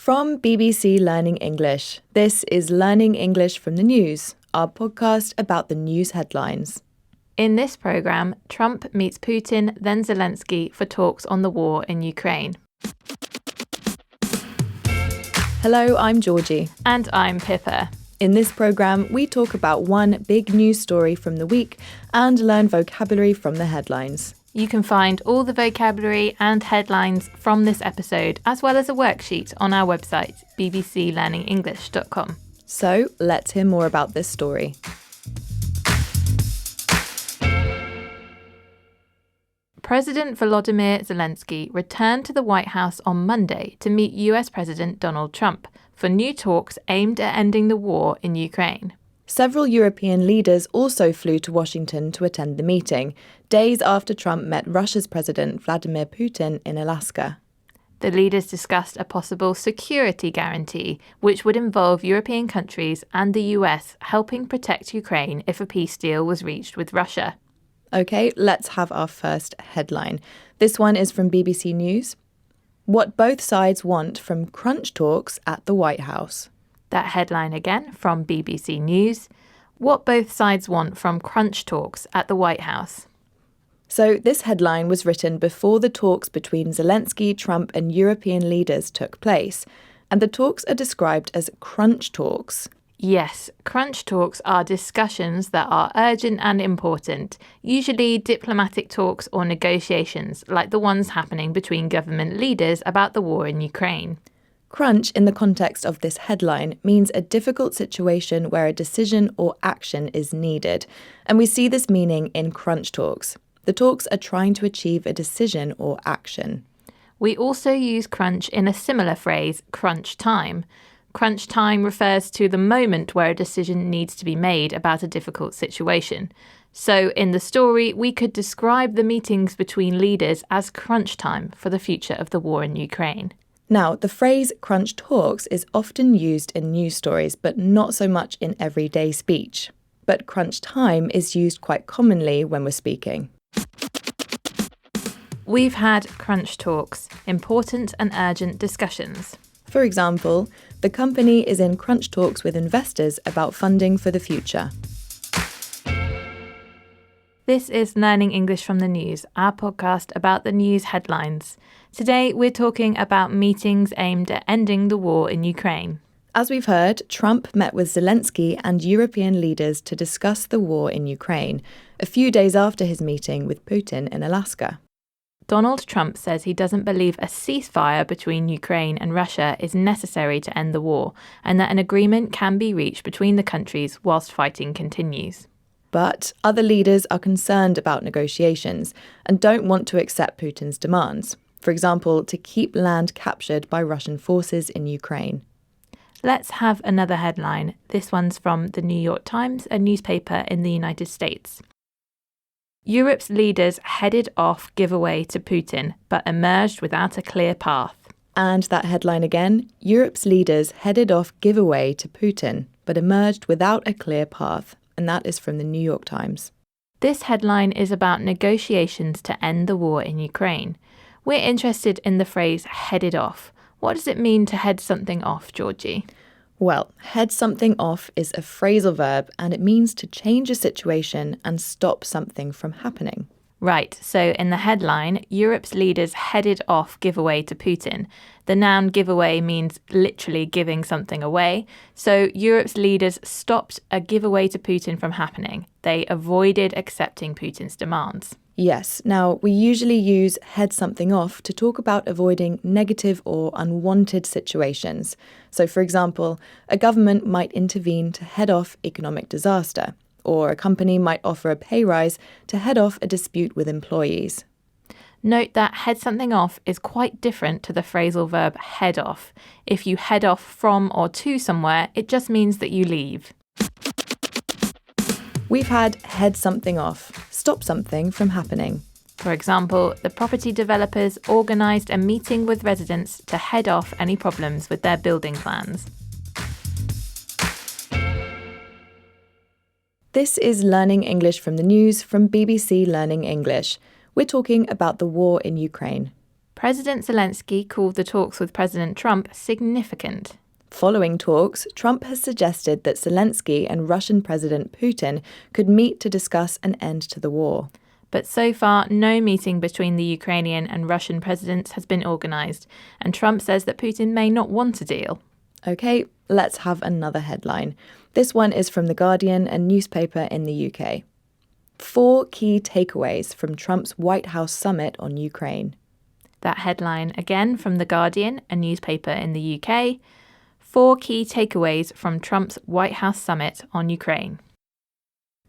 From BBC Learning English, this is Learning English from the News, our podcast about the news headlines. In this programme, Trump meets Putin, then Zelensky for talks on the war in Ukraine. Hello, I'm Georgie. And I'm Pippa. In this programme, we talk about one big news story from the week and learn vocabulary from the headlines. You can find all the vocabulary and headlines from this episode, as well as a worksheet on our website, bbclearningenglish.com. So, let's hear more about this story. President Volodymyr Zelensky returned to the White House on Monday to meet US President Donald Trump for new talks aimed at ending the war in Ukraine. Several European leaders also flew to Washington to attend the meeting, days after Trump met Russia's President Vladimir Putin in Alaska. The leaders discussed a possible security guarantee, which would involve European countries and the US helping protect Ukraine if a peace deal was reached with Russia. OK, let's have our first headline. This one is from BBC News. What both sides want from crunch talks at the White House. That headline again from BBC News. What both sides want from crunch talks at the White House. So this headline was written before the talks between Zelensky, Trump and European leaders took place. And the talks are described as crunch talks. Yes, crunch talks are discussions that are urgent and important, usually diplomatic talks or negotiations, like the ones happening between government leaders about the war in Ukraine. Crunch, in the context of this headline, means a difficult situation where a decision or action is needed. And we see this meaning in crunch talks. The talks are trying to achieve a decision or action. We also use crunch in a similar phrase, crunch time. Crunch time refers to the moment where a decision needs to be made about a difficult situation. So in the story, we could describe the meetings between leaders as crunch time for the future of the war in Ukraine. Now, the phrase crunch talks is often used in news stories, but not so much in everyday speech. But crunch time is used quite commonly when we're speaking. We've had crunch talks, important and urgent discussions. For example, the company is in crunch talks with investors about funding for the future. This is Learning English from the News, our podcast about the news headlines. Today, we're talking about meetings aimed at ending the war in Ukraine. As we've heard, Trump met with Zelensky and European leaders to discuss the war in Ukraine, a few days after his meeting with Putin in Alaska. Donald Trump says he doesn't believe a ceasefire between Ukraine and Russia is necessary to end the war, and that an agreement can be reached between the countries whilst fighting continues. But other leaders are concerned about negotiations and don't want to accept Putin's demands. For example, to keep land captured by Russian forces in Ukraine. Let's have another headline. This one's from the New York Times, a newspaper in the United States. Europe's leaders headed off giveaway to Putin, but emerged without a clear path. And that headline again, Europe's leaders headed off giveaway to Putin, but emerged without a clear path. And that is from the New York Times. This headline is about negotiations to end the war in Ukraine. We're interested in the phrase headed off. What does it mean to head something off, Georgie? Well, head something off is a phrasal verb and it means to change a situation and stop something from happening. Right, so in the headline, Europe's leaders headed off giveaway to Putin. The noun giveaway means literally giving something away. So Europe's leaders stopped a giveaway to Putin from happening. They avoided accepting Putin's demands. Yes, now we usually use head something off to talk about avoiding negative or unwanted situations. So for example, a government might intervene to head off economic disaster, or a company might offer a pay rise to head off a dispute with employees. Note that head something off is quite different to the phrasal verb head off. If you head off from or to somewhere, it just means that you leave. We've had head something off, stop something from happening. For example, the property developers organised a meeting with residents to head off any problems with their building plans. This is Learning English from the News from BBC Learning English. We're talking about the war in Ukraine. President Zelensky called the talks with President Trump significant. Following talks, Trump has suggested that Zelensky and Russian President Putin could meet to discuss an end to the war. But so far, no meeting between the Ukrainian and Russian presidents has been organised, and Trump says that Putin may not want a deal. OK, let's have another headline. This one is from The Guardian, a newspaper in the UK. 4 key takeaways from Trump's White House summit on Ukraine. That headline again from The Guardian, a newspaper in the UK. 4 key takeaways from Trump's White House summit on Ukraine.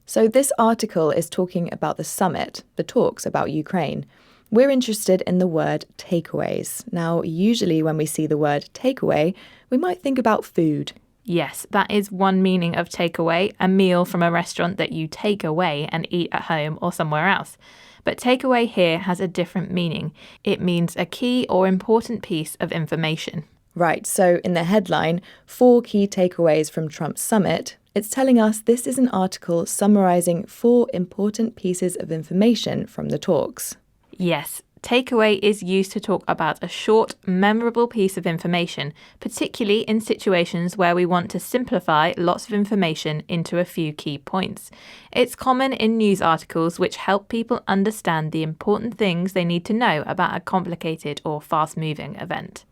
So this article is talking about the summit, the talks about Ukraine. We're interested in the word takeaways. Now, usually when we see the word takeaway, we might think about food. Yes, that is one meaning of takeaway, a meal from a restaurant that you take away and eat at home or somewhere else. But takeaway here has a different meaning. It means a key or important piece of information. Right, so in the headline, 4 key takeaways from Trump's summit, it's telling us this is an article summarising 4 important pieces of information from the talks. Yes, takeaway is used to talk about a short, memorable piece of information, particularly in situations where we want to simplify lots of information into a few key points. It's common in news articles which help people understand the important things they need to know about a complicated or fast-moving event.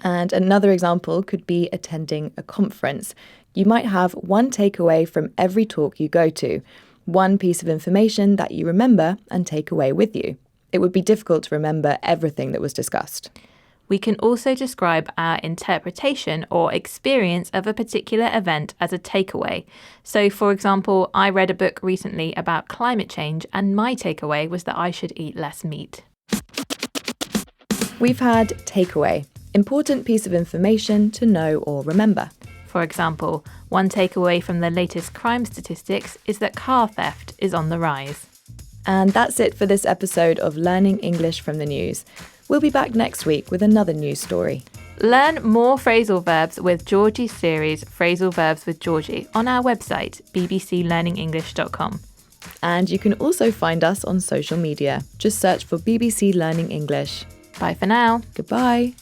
And another example could be attending a conference. You might have one takeaway from every talk you go to, one piece of information that you remember and take away with you. It would be difficult to remember everything that was discussed. We can also describe our interpretation or experience of a particular event as a takeaway. So, for example, I read a book recently about climate change, and my takeaway was that I should eat less meat. We've had takeaway, important piece of information to know or remember. For example, one takeaway from the latest crime statistics is that car theft is on the rise. And that's it for this episode of Learning English from the News. We'll be back next week with another news story. Learn more phrasal verbs with Georgie's series, Phrasal Verbs with Georgie, on our website, bbclearningenglish.com. And you can also find us on social media. Just search for BBC Learning English. Bye for now. Goodbye.